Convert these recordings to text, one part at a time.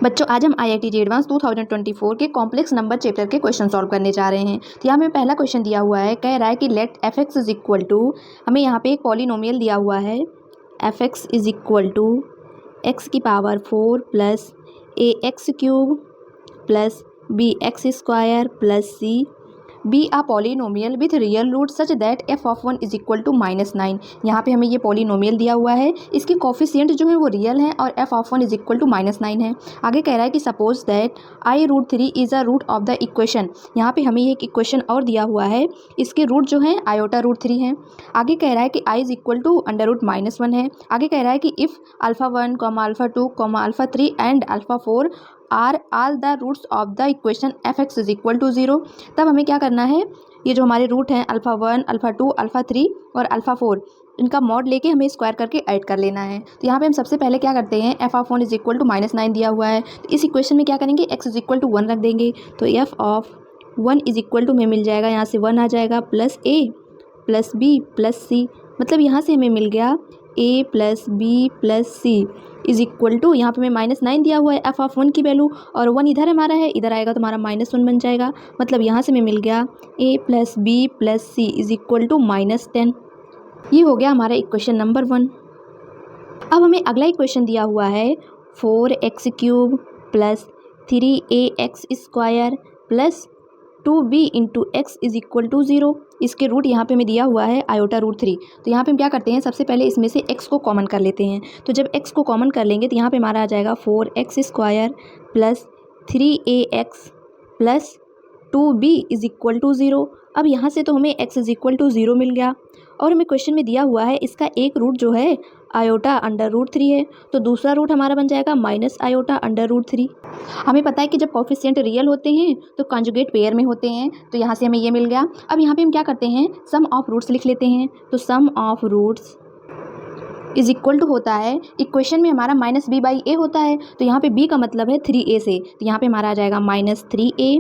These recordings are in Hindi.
बच्चों आज हम IIT जी एडवांस 2024 के कॉम्प्लेक्स नंबर चैप्टर के क्वेश्चन सॉल्व करने जा रहे हैं। तो यहाँ में पहला क्वेश्चन दिया हुआ है, कह रहा है कि late f(x) is equal to, हमें यहाँ पे एक पॉलिनोमियल दिया हुआ है f(x) is equal to x की power 4 plus ax cube plus bx square plus c be a polynomial with real root such that f of 1 is equal to -9। यहाँ पे हमें ये पॉलिनोमियल दिया हुआ है, इसके कोफिशिएंट जो है वो रियल हैं और f of 1 is equal to -9 है। आगे कह रहा है कि suppose that i√3 is a root of the equation. यहाँ पे हमें एक इक्वेशन और दिया हुआ है, इसके रूट जो है i√3 है। आगे कह रहा है कि i इज इक्वल टू √-1 है। आगे कह रहा है कि if α1, α2, α3 and α4 are all the roots of the equation f(x) is equal to 0, तब हमें क्या करना है, ये जो हमारे रूट हैं α1, α2, α3 और α4, इनका मॉड लेके हमें स्क्वायर करके ऐड कर लेना है। तो यहाँ पे हम सबसे पहले क्या करते हैं, f of 1 is equal to -9 दिया हुआ है, तो इस इक्वेशन में क्या करेंगे, x इज इक्वल टू 1 रख देंगे। तो f of 1 is equal to में मिल जाएगा, यहाँ से 1 आ जाएगा, plus a plus b plus c, मतलब यहाँ से हमें मिल गया a plus b plus c is equal to, यहाँ पे हमें -9 दिया हुआ है f ऑफ 1 की वैल्यू, और 1 इधर हमारा है, इधर आएगा तो हमारा -1 बन जाएगा, मतलब यहाँ से हमें मिल गया a plus b plus c is equal to -10। ये हो गया हमारा इक्वेशन नंबर 1। अब हमें अगला इक्वेशन दिया हुआ है 4x cube plus 3ax square plus 2b into x is equal to 0। इसके रूट यहाँ पे हमें दिया हुआ है i√3। तो यहाँ पे हम क्या करते हैं, सबसे पहले इसमें से x को कॉमन कर लेते हैं। तो जब x को कॉमन कर लेंगे तो यहाँ पे हमारा आ जाएगा 4x square plus 3ax plus 2b is equal to 0। अब यहाँ से तो हमें x इज इक्वल टू 0 मिल गया, और हमें क्वेश्चन में दिया हुआ है इसका एक रूट जो है i√3 है, तो दूसरा रूट हमारा बन जाएगा -i√3। हमें पता है कि जब कोफिशिएंट रियल होते हैं तो कॉन्जुगेट पेयर में होते हैं, तो यहाँ से हमें ये मिल गया। अब यहाँ पे हम क्या करते हैं, सम ऑफ रूट्स लिख लेते हैं। तो sum of roots is equal to होता है, इक्वेशन में हमारा -b/a होता है, तो यहाँ पे b का मतलब है 3a से, तो यहाँ पे हमारा आ जाएगा -3a,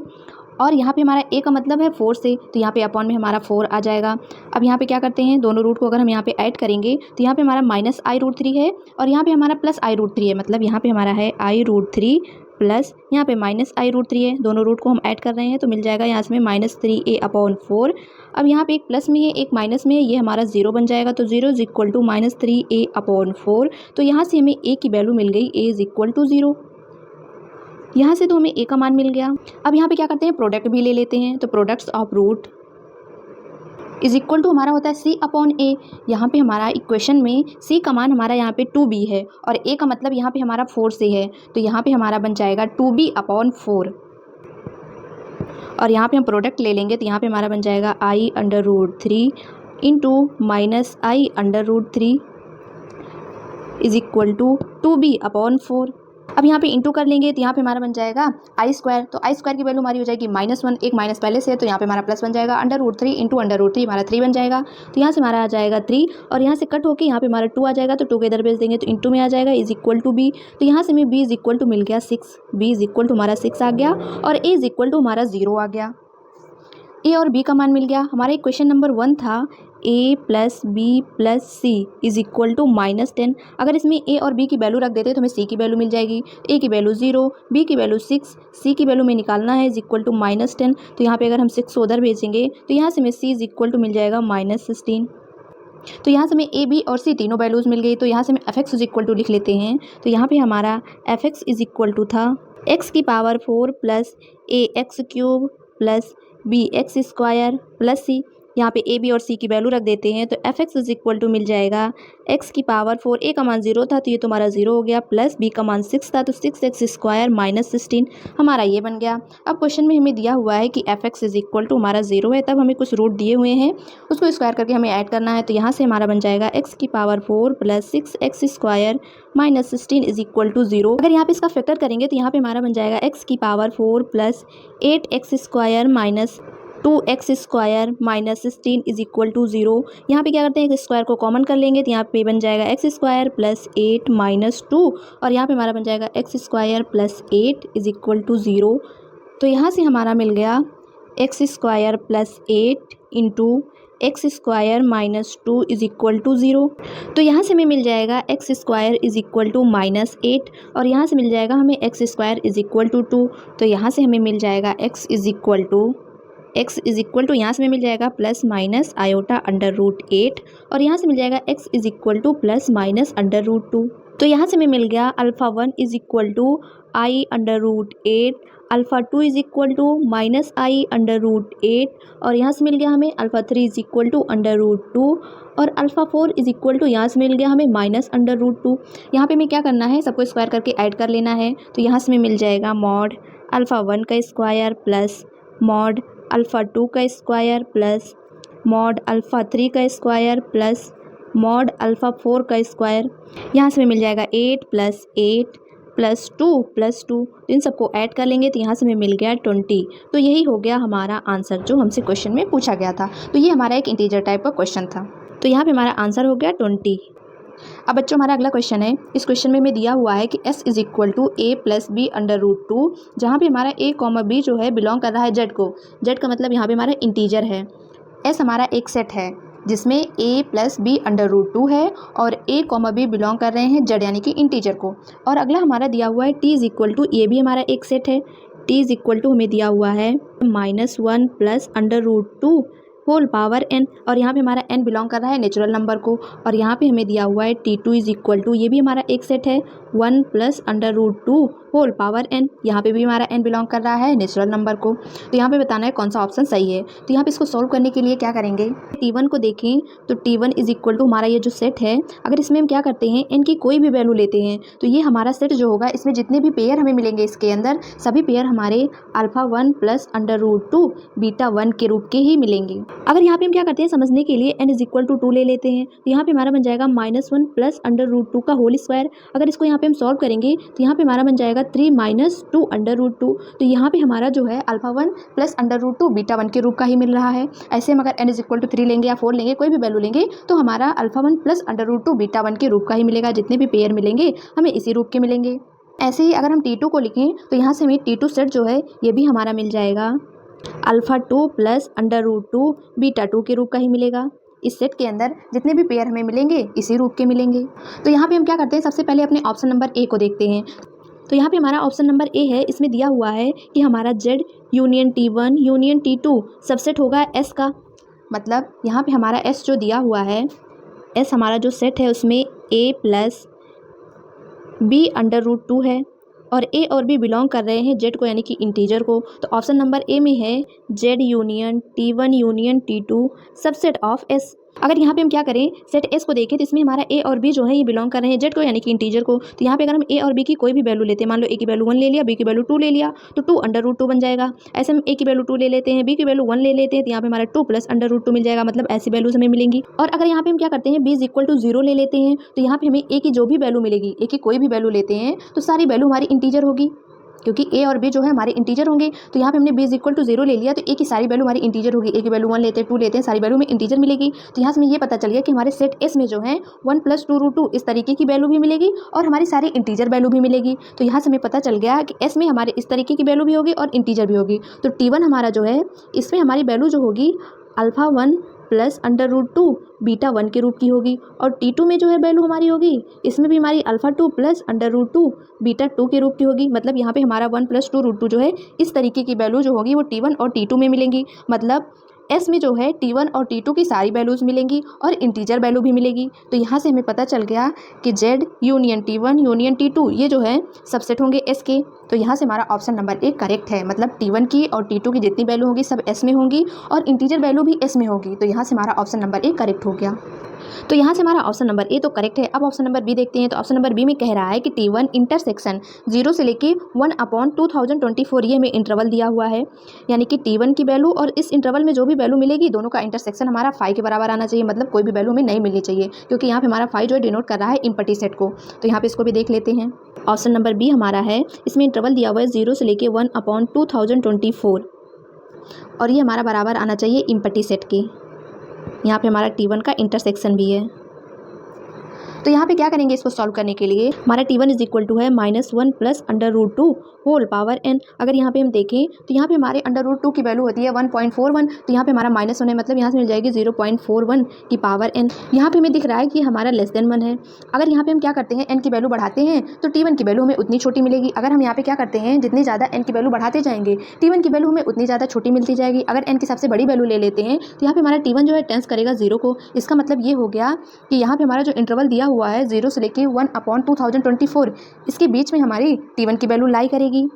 और यहाँ पे हमारा a का मतलब है 4 से, तो यहाँ पे अपॉन में हमारा 4 आ जाएगा। अब यहाँ पे क्या करते हैं, दोनों रूट को अगर हम यहाँ पे ऐड करेंगे तो यहाँ पे हमारा -i√3 है और यहाँ पे हमारा +i√3 है, मतलब यहाँ पे हमारा है i√3 प्लस यहाँ पे -i√3 है। दोनों रूट को हम ऐड कर रहे हैं तो मिल जाएगा यहाँ से -3a/4। अब यहाँ पे एक प्लस में है एक माइनस में है, ये हमारा 0 बन जाएगा, तो 0 इज इक्वल टू -3a/4। तो यहाँ से हमें a की वैल्यू मिल गई, a इज इक्वल टू 0। यहाँ से तो हमें a का मान मिल गया। अब यहाँ पे क्या करते हैं, प्रोडक्ट भी ले लेते हैं। तो products of root is equal to हमारा होता है c/a। यहाँ पे हमारा इक्वेशन में c का मान हमारा यहाँ पे 2b है और a का मतलब यहाँ पे हमारा 4 से है, तो यहाँ पे हमारा बन जाएगा 2b/4। और यहाँ पे हम प्रोडक्ट ले लेंगे तो यहाँ पे हमारा बन जाएगा i√3 into -i√3 is equal to 2b/4। अब यहाँ पे इंटू कर लेंगे तो यहाँ पे हमारा बन जाएगा i²। तो i² की वैल्यू हमारी हो जाएगी -1, एक माइनस पहले से है तो यहाँ पे हमारा प्लस बन जाएगा, √3 इंटू √3 हमारा 3 बन जाएगा, तो यहाँ से हमारा आ जाएगा 3, और यहाँ से कट होके यहाँ पे हमारा 2 आ जाएगा, तो 2 के इधर भेज देंगे तो इंटू में आ जाएगा इज इक्वल टू b। तो यहाँ से हमें b इज इक्वल टू मिल गया 6, b इज इक्वल टू हमारा 6 आ गया, और a इज इक्वल टू हमारा 0 आ गया। a और b का मान मिल गया। हमारा इक्वेशन नंबर 1 था a plus B plus C is equal to -10। अगर इसमें a और b की वैल्यू रख देते तो हमें c की वैल्यू मिल जाएगी। a की वैल्यू 0, b की वैल्यू 6, c की वैल्यू में निकालना है इज इक्वल टू -10। तो यहाँ पे अगर हम 6 को उधर भेजेंगे तो यहाँ से हमें c इज इक्वल टू मिल जाएगा -16। तो यहाँ से हमें a, b और c तीनों वैल्यूज़ मिल गई। तो यहाँ से हम f(x) इज इक्वल टू लिख लेते हैं। तो यहाँ पे हमारा f(x) इज इक्वल टू था x की power 4 plus ax cube plus bx square plus c। यहाँ पे a, b और c की वैल्यू रख देते हैं, तो f(x) इज इक्वल टू मिल जाएगा x की पावर 4, a का मान 0 था तो ये तुम्हारा 0 हो गया, प्लस b का मान 6 था तो 6x स्क्वायर -16 हमारा ये बन गया। अब क्वेश्चन में हमें दिया हुआ है कि f(x) इज इक्वल टू हमारा 0 है, तब हमें कुछ रूट दिए हुए हैं उसको स्क्वायर करके हमें ऐड करना है। तो यहाँ से हमारा बन जाएगा x की power 4 plus 6x square -16 is equal to 0। अगर यहाँ पे इसका फैक्टर करेंगे तो यहाँ पे हमारा बन जाएगा x की power 4 plus 8x square minus 2x square -16 is equal to 0। यहाँ पे क्या करते हैं, स्क्वायर को कॉमन कर लेंगे तो यहाँ पे बन जाएगा x स्क्वायर प्लस 8 माइनस 2, और यहाँ पे हमारा बन जाएगा x square plus 8 is equal to 0। तो यहाँ से हमारा मिल गया x square plus 8 into x square minus 2 is equal to 0। तो यहाँ से हमें मिल जाएगा x square is equal to -8 और यहाँ से मिल जाएगा हमें x square is equal to 2। तो यहाँ से हमें मिल जाएगा एक्स इज इक्वल टू यहाँ से हमें मिल जाएगा plus minus iota under root 8 और यहाँ से मिल जाएगा x is equal to plus minus under root 2। तो यहाँ से हमें मिल गया alpha 1 is equal to I under root 8, alpha 2 is equal to minus I under root 8 और यहाँ से मिल गया हमें alpha 3 is equal to under root 2 और अल्फ़ा 4 इज इक्वल टू यहाँ से मिल गया हमें माइनस अंडर रूट 2। यहाँ पे हमें क्या करना है, सबको स्क्वायर करके ऐड कर लेना है। तो यहाँ से हमें मिल जाएगा मॉड अल्फ़ा 1 का स्क्वायर प्लस मॉड अल्फ़ा 2 का स्क्वायर प्लस मॉड अल्फ़ा 3 का स्क्वायर प्लस मॉड अल्फ़ा 4 का स्क्वायर। यहाँ से हमें मिल जाएगा 8 प्लस 8 प्लस 2 प्लस 2। इन सबको ऐड कर लेंगे तो यहाँ से हमें मिल गया 20। तो यही हो गया हमारा आंसर जो हमसे क्वेश्चन में पूछा गया था। तो ये हमारा एक इंटीजर टाइप का क्वेश्चन था। तो यहाँ पे हमारा आंसर हो गया 20। अब बच्चों हमारा अगला क्वेश्चन है। इस क्वेश्चन में हमें दिया हुआ है कि s is equal to A plus B under root 2, जहाँ पे हमारा a कॉमा बी जो है बिलोंग कर रहा है z को। z का मतलब यहाँ पे हमारा इंटीजर है। s हमारा एक सेट है जिसमें a plus B under root 2 है और a कॉमा बी बिलोंग कर रहे हैं z यानी कि इंटीजर को। और अगला हमारा दिया हुआ है t इज इक्वल टू, ये भी हमारा एक सेट है। t इज इक्वल टू हमें दिया हुआ है -1 plus under root 2 whole power n और यहाँ पे हमारा n बिलोंग कर रहा है नेचुरल नंबर को। और यहाँ पे हमें दिया हुआ है t2 इज इक्वल टू, ये भी हमारा एक सेट है 1 plus under root 2 whole power n। यहाँ पे भी हमारा n बिलोंग कर रहा है नेचुरल नंबर को। तो यहाँ पे बताना है कौन सा ऑप्शन सही है। तो यहाँ पे इसको सॉल्व करने के लिए क्या करेंगे, t1 को देखें तो t1 इज इक्वल टू हमारा ये जो सेट है, अगर इसमें हम क्या करते हैं n की कोई भी वैल्यू लेते हैं तो ये हमारा सेट जो होगा इसमें जितने भी पेयर हमें मिलेंगे इसके अंदर सभी पेयर हमारे alpha 1 plus under root 2 beta 1 के रूप के ही मिलेंगे। अगर यहाँ पे हम क्या करते हैं, समझने के लिए n इज इक्वल टू 2 ले लेते हैं तो यहाँ पे हमारा बन जाएगा -1 प्लस अंडर रूट 2 का होल स्क्वायर। अगर इसको यहाँ पे हम सॉल्व करेंगे तो यहाँ पे हमारा बन जाएगा 3 माइनस 2 अंडर रूट 2। तो यहाँ पे हमारा जो है alpha 1 plus under root 2 beta 1 के रूप का ही मिल रहा है। ऐसे हम अगर n इज इक्वल टू 3 लेंगे या 4 लेंगे, कोई भी वैल्यू लेंगे तो हमारा alpha 1 plus under root 2 beta 1 के रूप का ही मिलेगा। जितने भी पेयर मिलेंगे हमें इसी रूप के मिलेंगे। ऐसे ही अगर हम t2 को लिखें तो यहाँ से हमें t2 सेट जो है ये भी हमारा मिल जाएगा alpha 2 plus under root 2 beta 2 के रूप का ही मिलेगा। इस सेट के अंदर जितने भी पेयर हमें मिलेंगे इसी रूप के मिलेंगे। तो यहाँ पे हम क्या करते हैं, सबसे पहले अपने ऑप्शन नंबर ए को देखते हैं। तो यहाँ पे हमारा ऑप्शन नंबर ए है, इसमें दिया हुआ है कि हमारा z union t1 union t2 subset होगा s का। मतलब यहाँ पे हमारा s जो दिया हुआ है, s हमारा जो सेट है उसमें a plus B under root 2 है और a और b बिलोंग कर रहे हैं z को यानी कि इंटीजर को। तो ऑप्शन नंबर ए में है z union t1 union t2 subset of s। अगर यहाँ पे हम क्या करें, सेट s को देखें तो इसमें हमारा a और b जो है ये बिलोंग कर रहे हैं z को यानी कि इंटीजर को। तो यहाँ पे अगर हम a और b की कोई भी वैल्यू लेते हैं, मान लो a की वैल्यू 1 ले लिया, b की वैल्यू 2 ले लिया, तो 2 अंडर रूट 2 बन जाएगा। ऐसे हम a की वैल्यू 2 ले लेते हैं, b की वैल्यू 1 ले लेते हैं, तो यहाँ पे हमारा 2 प्लस अंडर रूट 2 मिल जाएगा। मतलब ऐसी वैल्यूज हमें मिलेंगी। और अगर यहाँ पे हम क्या करते हैं, b इज इक्वल टू 0 ले लेते हैं तो यहाँ पे हमें a की जो भी वैल्यू मिलेगी, a की कोई भी वैल्यू लेते हैं तो सारी वैल्यू हमारी इंटीजर होगी, क्योंकि a और b जो है हमारे इंटीजर होंगे। तो यहाँ पे हमने b इज इक्वल टू 0 ले लिया तो a की सारी वैल्यू हमारी इंटीजर होगी। a की वैल्यू 1 लेते हैं, 2 लेते हैं, सारी वैल्यू में इंटीजर मिलेगी। तो यहाँ से हमें ये पता चल गया कि हमारे सेट s में जो है 1 प्लस 2 रूट 2 इस तरीके की वैल्यू भी मिलेगी और हमारी सारी इंटीजर वैल्यू भी मिलेगी। तो यहाँ से हमें पता चल गया कि s में हमारे इस तरीके की वैल्यू भी होगी और इंटीजर भी होगी। तो t1 हमारा जो है इसमें हमारी वैल्यू जो होगी alpha 1 plus under root 2 beta 1 के रूप की होगी। और t2 में जो है वैल्यू हमारी होगी इसमें भी हमारी alpha 2 plus under root 2 beta 2 के रूप की होगी। मतलब यहाँ पे हमारा 1 प्लस 2 रूट 2 जो है इस तरीके की वैल्यू जो होगी वो t1 और t2 में मिलेंगी। मतलब s में जो है t1 और t2 की सारी वैल्यूज़ मिलेंगी और इंटीजर वैल्यू भी मिलेगी। तो यहाँ से हमें पता चल गया कि z union t1 union t2 ये जो है सबसेट होंगे s के। तो यहाँ से हमारा ऑप्शन नंबर ए करेक्ट है। मतलब t1 की और t2 की जितनी वैल्यू होगी सब s में होंगी और इंटीजर वैल्यू भी s में होगी। तो यहाँ से हमारा ऑप्शन नंबर ए करेक्ट हो गया। तो यहाँ से हमारा ऑप्शन नंबर ए तो करेक्ट है। अब ऑप्शन नंबर बी देखते हैं। तो ऑप्शन नंबर बी में कह रहा है कि t1 इंटरसेक्शन 0 से लेके 1/2024 ये हमें इंटरवल दिया हुआ है, यानी कि t1 की वैल्यू और इस इंटरवल में जो भी वैल्यू मिलेगी दोनों का इंटरसेक्शन हमारा 5 के बराबर आना चाहिए। मतलब कोई भी वैल्यू हमें नहीं मिलनी चाहिए, क्योंकि यहाँ पे हमारा 5 जो है डिनोट कर रहा है इम्पटी सेट को। तो यहाँ पे इसको भी देख लेते हैं। ऑप्शन नंबर बी हमारा है, इसमें इंटरवल दिया हुआ है 0 से लेके 1/2024 और ये हमारा बराबर आना चाहिए इम्पटी सेट के। यहाँ पे हमारा t1 का इंटरसेक्शन भी है। तो यहाँ पे क्या करेंगे इसको सॉल्व करने के लिए, हमारा t1 इज इक्वल टू है -1 प्लस √2 होल पावर n। अगर यहाँ पे हम देखें तो यहाँ पे हमारे √2 की वैल्यू होती है 1.41, तो यहाँ पे हमारा -1 है, मतलब यहाँ से मिल जाएगी 0.41 की पावर n। यहाँ पे हमें दिख रहा है कि हमारा <1 है। अगर यहाँ पे हम क्या करते हैं, n की वैल्यू बढ़ाते हैं तो t1 की वैल्यू हमें उतनी छोटी मिलेगी। अगर हम यहाँ पे क्या करते हैं, जितनी ज़्यादा n की वैल्यू बढ़ाते जाएंगे t1 की वैल्यू हमें उतनी ज़्यादा छोटी मिलती जाएगी। अगर n की सबसे बड़ी वैल्यू ले लेते हैं तो यहाँ पे हमारा t1 जो है टेंस करेगा 0 को। इसका मतलब ये हो गया कि यहाँ पे हमारा जो इंटरवल दिया हुआ है 0 से लेके 1/2024, इसके बीच में हमारी t1 की वैल्यू लाई करेगी,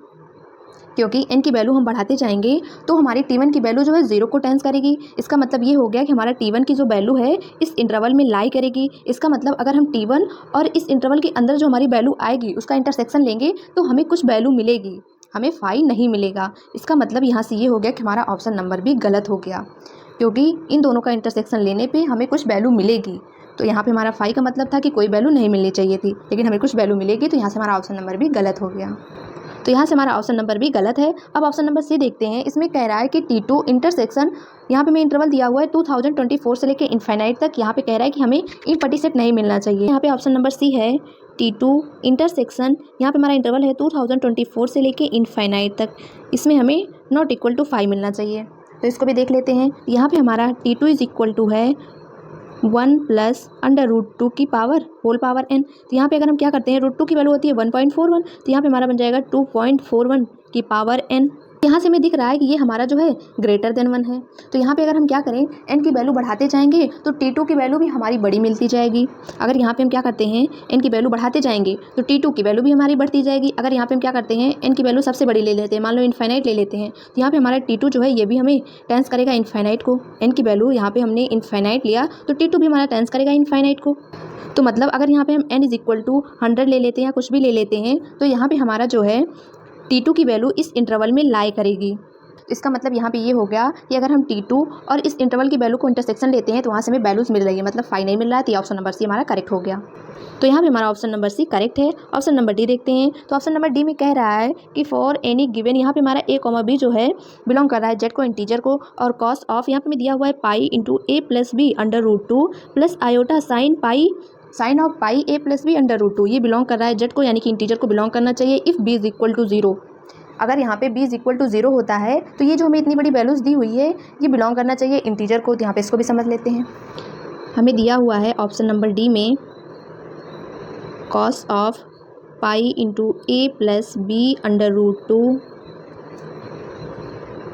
क्योंकि n की वैल्यू हम बढ़ाते जाएंगे तो हमारी t1 की वैल्यू जो है 0 को टेंस करेगी। इसका मतलब ये हो गया कि हमारा t1 की जो वैल्यू है इस इंटरवल में लाई करेगी। इसका मतलब अगर हम t1 और इस इंटरवल के अंदर जो हमारी वैल्यू आएगी उसका इंटरसेक्शन लेंगे तो हमें कुछ वैल्यू मिलेगी, हमें फाई नहीं मिलेगा। इसका मतलब यहाँ से ये हो गया कि हमारा ऑप्शन नंबर भी गलत हो गया, क्योंकि इन दोनों का इंटरसेक्शन लेने पे हमें कुछ वैल्यू मिलेगी। तो यहाँ पे हमारा फाई का मतलब था कि कोई वैल्यू नहीं मिलनी चाहिए थी, लेकिन हमें कुछ वैल्यू मिलेगी, तो यहाँ से हमारा ऑप्शन नंबर भी गलत हो गया। तो यहाँ से हमारा ऑप्शन नंबर भी गलत है। अब ऑप्शन नंबर सी देखते हैं। इसमें कह रहा है कि T2 इंटरसेक्शन, यहाँ पे मैं इंटरवल दिया हुआ है 2024 से लेकर इनफाइनाइट तक। यहाँ पे कह रहा है कि हमें इन पटी सेट नहीं मिलना चाहिए। यहाँ पे ऑप्शन नंबर सी है T2 इंटरसेक्शन, यहाँ पे हमारा इंटरवल है 2024 से लेके इनफाइनाइट तक, इसमें हमें नॉट इक्वल टू 5 मिलना चाहिए। तो इसको भी देख लेते हैं। यहाँ पे हमारा T2 इज इक्वल टू है 1 प्लस √2 की पावर होल पावर n। तो यहाँ पे अगर हम क्या करते हैं, √2 की वैल्यू होती है 1.41, तो यहाँ पे हमारा बन जाएगा 2.41 की पावर n। यहाँ से हमें दिख रहा है कि ये हमारा जो है ग्रेटर देन 1 है। तो यहाँ पे अगर हम क्या करें, n की वैल्यू बढ़ाते जाएंगे तो T2 की वैल्यू भी हमारी बड़ी मिलती जाएगी। अगर यहाँ पे हम क्या करते हैं, n की वैल्यू बढ़ाते जाएंगे तो T2 की वैल्यू भी हमारी बढ़ती जाएगी। अगर यहाँ पे हम क्या करते हैं, n की वैल्यू सबसे बड़ी ले लेते हैं, मान लो इनफाइनाइट ले लेते हैं, तो यहाँ पे हमारा T2 जो है ये भी हमें टेंस करेगा इनफाइनाइट को। n की वैल्यू यहाँ पे हमने इनफाइनाइट लिया तो T2 भी हमारा टेंस करेगा इनफाइनाइट को। तो मतलब अगर यहाँ पे हम n इज इक्वल टू 100 ले लेते हैं या कुछ भी ले लेते हैं, तो यहाँ पे हमारा जो है T2 की वैल्यू इस इंटरवल में लाई करेगी। इसका मतलब यहाँ पे ये हो गया कि अगर हम T2 और इस इंटरवल की वैल्यू को इंटरसेक्शन लेते हैं तो वहाँ से हमें वैल्यूज मिल रही है, मतलब फाई नहीं मिल रहा है। तो ऑप्शन नंबर सी हमारा करेक्ट हो गया। तो यहाँ पे हमारा ऑप्शन नंबर सी करेक्ट है। ऑप्शन नंबर डी देखते हैं। तो ऑप्शन नंबर डी में कह रहा है कि फॉर एनी गिवन, यहाँ पे हमारा a, b जो है बिलोंग कर रहा है जेड को, इंटीजर को, और कॉस ऑफ यहाँ पे में दिया हुआ है पाई into a plus B under √2 plus iota sine of pi a plus B under √2, ये बिलोंग कर रहा है जेड को, यानी कि इंटीजर को बिलोंग करना चाहिए if b is equal to 0। अगर यहाँ पे b इज इक्वल टू 0 होता है तो ये जो हमें इतनी बड़ी वैल्यूज़ दी हुई है ये बिलोंग करना चाहिए इंटीजर को। तो यहाँ पे इसको भी समझ लेते हैं। हमें दिया हुआ है ऑप्शन नंबर डी में cos of pi into a plus B under √2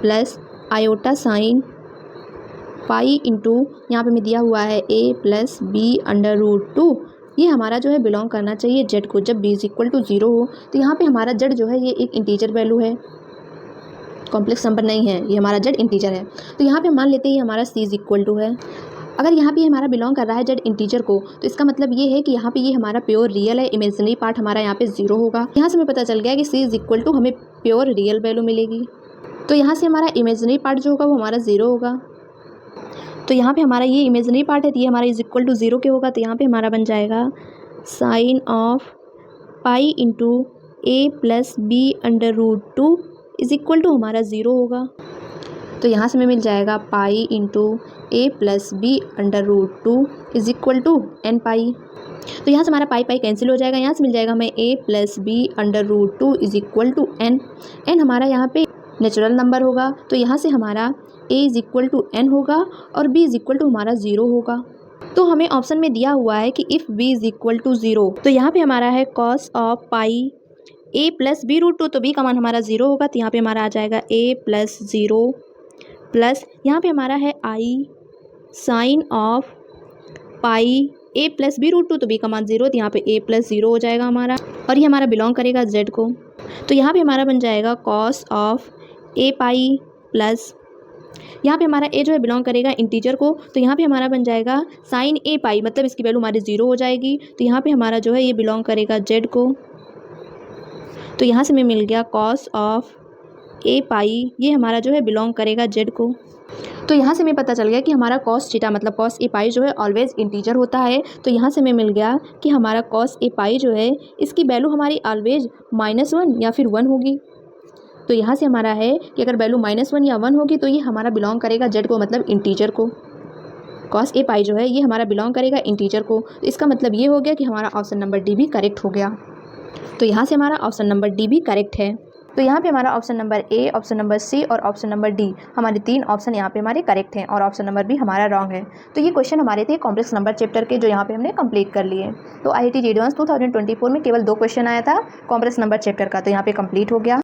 plus iota sine pi into यहाँ पे हमें दिया हुआ है a प्लस बी अंडर √2, ये हमारा जो है बिलोंग करना चाहिए जेड को जब b इज इक्वल टू 0 हो। तो यहाँ पे हमारा जेड जो है ये एक इंटीजर वैल्यू है, कॉम्प्लेक्स नंबर नहीं है, ये हमारा जेड इंटीजर है। तो यहाँ पे मान लेते हैं हमारा c इज इक्वल टू है। अगर यहाँ पे हमारा बिलोंग कर रहा है जेड इंटीजर को, तो इसका मतलब ये है कि यहाँ पे ये हमारा प्योर रियल है, इमेजिनरी पार्ट हमारा यहाँ पे 0 होगा। यहाँ से हमें पता चल गया कि c इज इक्वल टू हमें प्योर रियल वैल्यू मिलेगी। तो यहाँ से हमारा इमेजिनरी पार्ट जो होगा वो हमारा 0 होगा। तो यहाँ पे हमारा ये इमेजिनरी पार्ट है, तो ये हमारा इज इक्वल टू 0 के होगा। तो यहाँ पे हमारा बन जाएगा sine of pi into a plus B under √2 is equal to हमारा 0 होगा। तो यहाँ से हमें मिल जाएगा pi into a plus B under √2 is equal to n pi. तो यहाँ से हमारा पाई पाई कैंसिल हो जाएगा, यहाँ से मिल जाएगा हमें a plus B under √2 is equal to n। n हमारा यहाँ पे नेचुरल नंबर होगा, तो यहाँ से हमारा a is equal to n होगा और b इज इक्वल टू हमारा 0 होगा। तो हमें ऑप्शन में दिया हुआ है कि if b is equal to 0, तो यहाँ पे हमारा है cos of pi a plus B √2, तो b का मान हमारा 0 होगा। तो यहाँ पे हमारा आ जाएगा a प्लस 0 प्लस यहाँ पे हमारा है i sine of pi a plus B √2, तो b का मान 0, तो यहाँ पे a प्लस 0 हो जाएगा हमारा, और ये हमारा बिलोंग करेगा z को। तो यहाँ पे हमारा बन जाएगा cos of a pi plus यहाँ पे हमारा a जो है बिलोंग करेगा इंटीजर को, तो यहाँ पे हमारा बन जाएगा साइन a पाई, मतलब इसकी वैल्यू हमारी 0 हो जाएगी। तो यहाँ पे हमारा जो है ये बिलोंग करेगा z को। तो यहाँ से हमें मिल गया कॉस ऑफ a पाई, ये हमारा जो है बिलोंग करेगा z को। तो यहाँ से हमें पता चल गया कि हमारा कॉस थीटा मतलब कॉस a पाई जो है ऑलवेज इंटीजर होता है। तो यहाँ से हमें मिल गया कि हमारा कॉस a पाई जो है इसकी वैल्यू हमारी ऑलवेज -1 या फिर 1 होगी। तो यहाँ से हमारा है कि अगर वैल्यू -1 या 1 होगी तो ये हमारा बिलोंग करेगा जेड को, मतलब इंटीजर को। कॉस ए पाई जो है ये हमारा बिलोंग करेगा इंटीजर को, तो इसका मतलब ये हो गया कि हमारा ऑप्शन नंबर डी भी करेक्ट हो गया। तो यहाँ से हमारा ऑप्शन नंबर डी भी करेक्ट है। तो यहाँ पे हमारा option number A, option number C और ऑप्शन नंबर डी, हमारे 3 ऑप्शन यहाँ पे हमारे करेक्ट हैं और ऑप्शन नंबर भी हमारा रॉन्ग है। तो ये क्वेश्चन हमारे थे कॉम्प्लेक्स नंबर चैप्टर के, जो यहाँ पे हमने कंप्लीट कर लिए। तो IIT JEE एडवांस 2024 में केवल 2 क्वेश्चन आया था कॉम्प्लेक्स नंबर चैप्टर का, तो यहाँ पे कंप्लीट हो गया।